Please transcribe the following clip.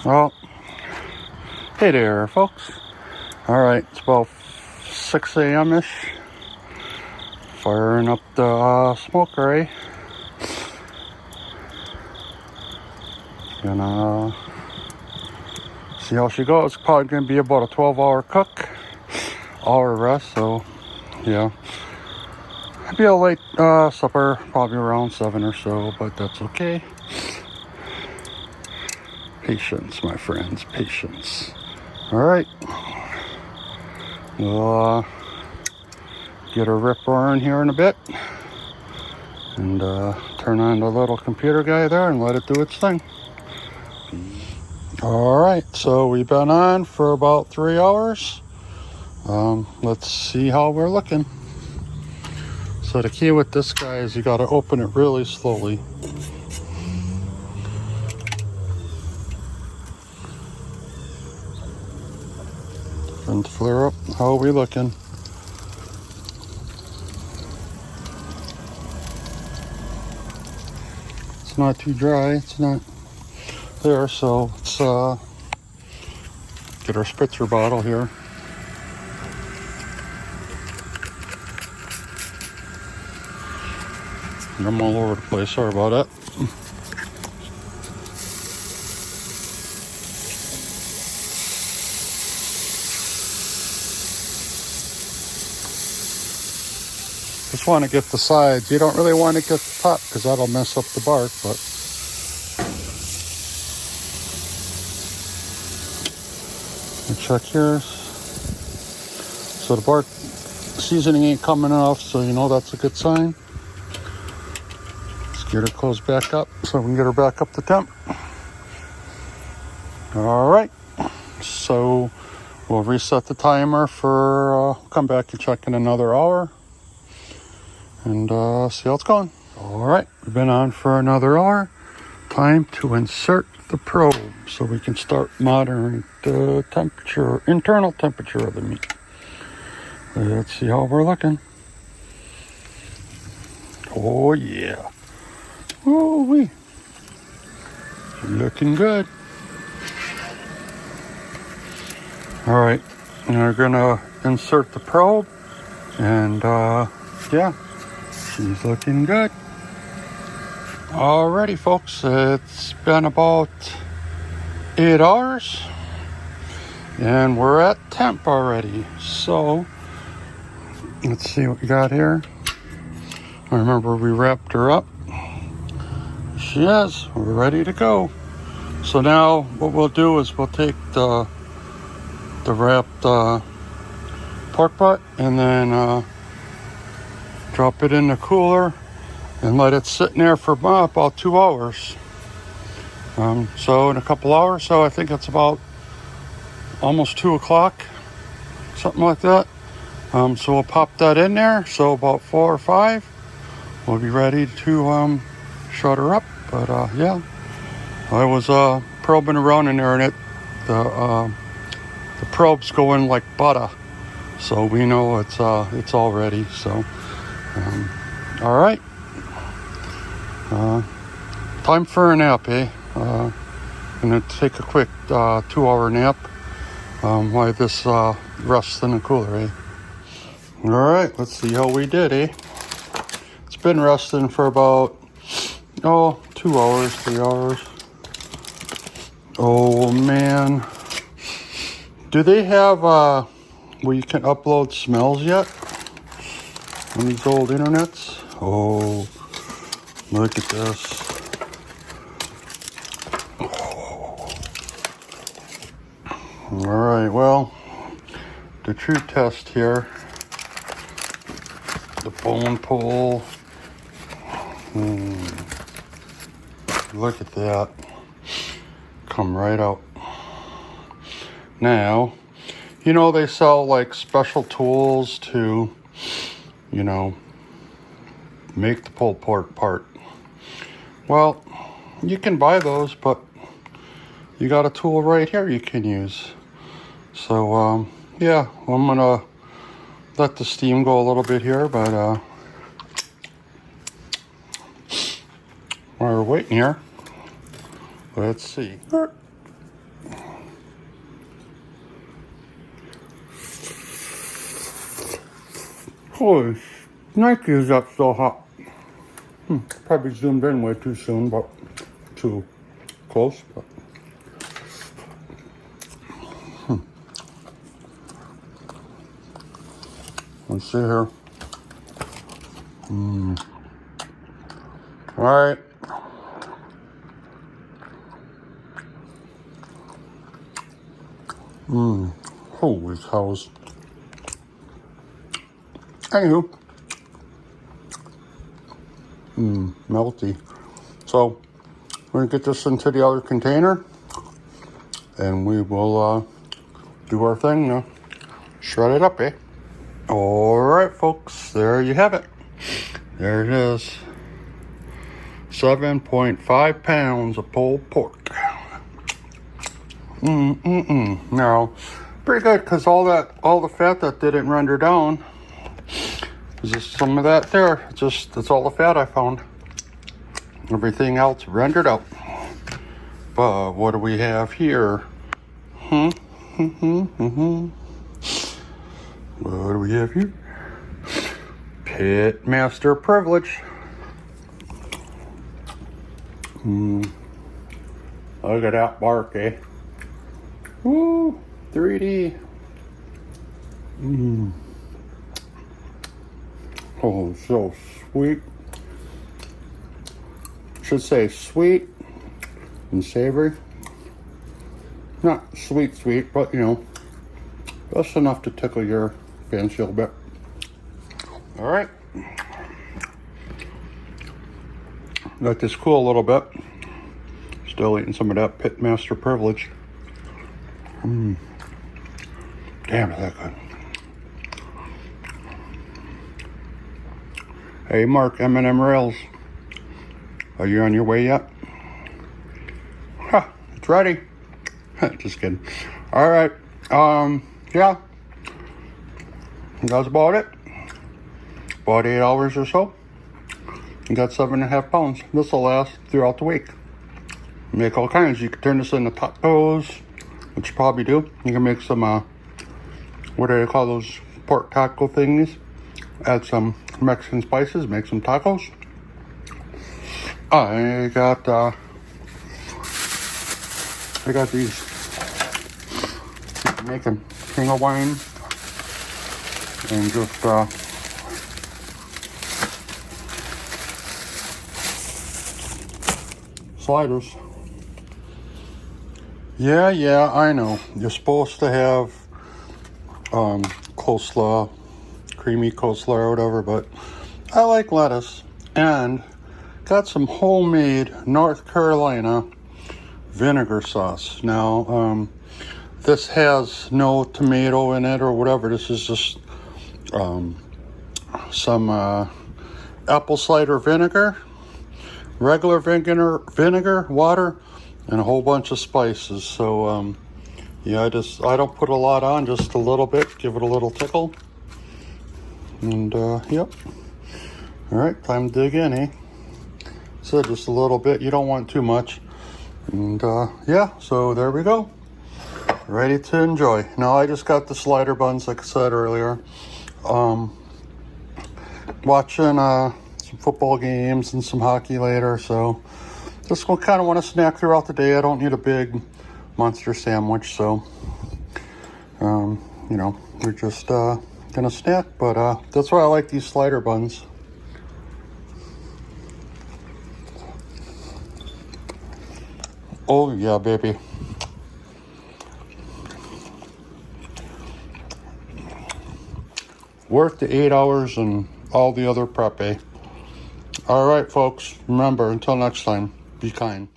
Well, hey there, folks. Alright, it's about 6 a.m.-ish. Firing up the smoker, eh? Gonna see how she goes. It's probably gonna be about a 12-hour cook, hour rest, so yeah. It'll be a late supper, probably around 7 or so, but that's okay. Patience, my friends, patience. Alright. We'll get a rip roaring here in a bit. And turn on the little computer guy there and let it do its thing. Alright, so we've been on for about 3 hours. Let's see how we're looking. So the key with this guy is you got to open it really slowly. And flare up. How are we looking? It's not too dry. It's not there, so let's get our spritzer bottle here. I'm all over the place. Sorry about that. Just want to get the sides. You don't really want to get the top because that'll mess up the bark, but check here. So the bark seasoning ain't coming off, so you know that's a good sign. Let's get her closed back up so we can get her back up to temp. Alright, so we'll reset the timer for come back and check in another hour and see how it's going. Alright, we've been on for another hour. Time to insert the probe so we can start monitoring the temperature, internal temperature of the meat. Let's see how we're looking. Oh yeah. Oh wee. Looking good. Alright, and we're gonna insert the probe and yeah, she's looking good. Alrighty folks, it's been about 8 hours and we're at temp already. So let's see what we got here. I remember we wrapped her up. She is. We're ready to go. So now what we'll do is we'll take the wrapped pork butt and then drop it in the cooler and let it sit in there for about 2 hours. So in a couple hours, so I think it's about almost 2 o'clock, something like that. So we'll pop that in there. So about 4 or 5, we'll be ready to shut her up. But yeah, I was probing around in there, and the probe's going like butter, so we know it's all ready. So all right, time for a nap, eh? Gonna take a quick 2-hour nap while this rests in the cooler, eh? All right, let's see how we did, eh? It's been resting for about 2 hours, 3 hours. Oh man, do they have where you can upload smells yet on these old internets? Oh, look at this. All right, well, the true test here, the bone pull. Look at that, come right out. Now, you know they sell like special tools to, you know, make the pulled pork part. Well, you can buy those, but you got a tool right here you can use. So yeah, I'm gonna let the steam go a little bit here, but while we're waiting here, let's see. Holy Nike is up so hot. Probably zoomed in way too soon, but too close. But. Let's see here. All right. Holy cows. Anywho. Melty. So, we're gonna get this into the other container, and we will do our thing now. Shred it up, eh? All right, folks, there you have it. There it is. 7.5 pounds of pulled pork. Now, pretty good, because all the fat that didn't render down, there's just some of that there. That's all the fat I found. Everything else rendered out. But what do we have here? What do we have here? Pit Master Privilege. Look at that bark, eh? Woo! 3D. Oh, so sweet. Should say sweet and savory. Not sweet, but you know, just enough to tickle your fancy a little bit. All right. Let this cool a little bit. Still eating some of that Pit Master Privilege. Damn, is that good. Hey, Mark, M&M Rails. Are you on your way yet? It's ready. Just kidding. All right. Yeah. That's about it. About 8 hours or so. You got 7.5 pounds. This will last throughout the week. Make all kinds. You can turn this into tacos, which you probably do. You can make some, what do they call those pork taco thingies? Add some Mexican spices, make some tacos. I got these. Making king of wine and just sliders. Yeah, I know. You're supposed to have coleslaw, creamy coleslaw or whatever, but I like lettuce. And got some homemade North Carolina vinegar sauce. Now, this has no tomato in it or whatever. This is just some apple cider vinegar, regular vinegar, water, and a whole bunch of spices. So, yeah, I don't put a lot on, just a little bit, give it a little tickle. And, yep. All right, time to dig in, eh? So just a little bit. You don't want too much. And, yeah, so there we go. Ready to enjoy. Now, I just got the slider buns, like I said earlier. Watching some football games and some hockey later, so just kind of want to snack throughout the day. I don't need a big monster sandwich, so, you know, we're just gonna snack, but that's why I like these slider buns. Oh, yeah, baby. Worth the 8 hours and all the other prep, eh? All right, folks. Remember, until next time, be kind.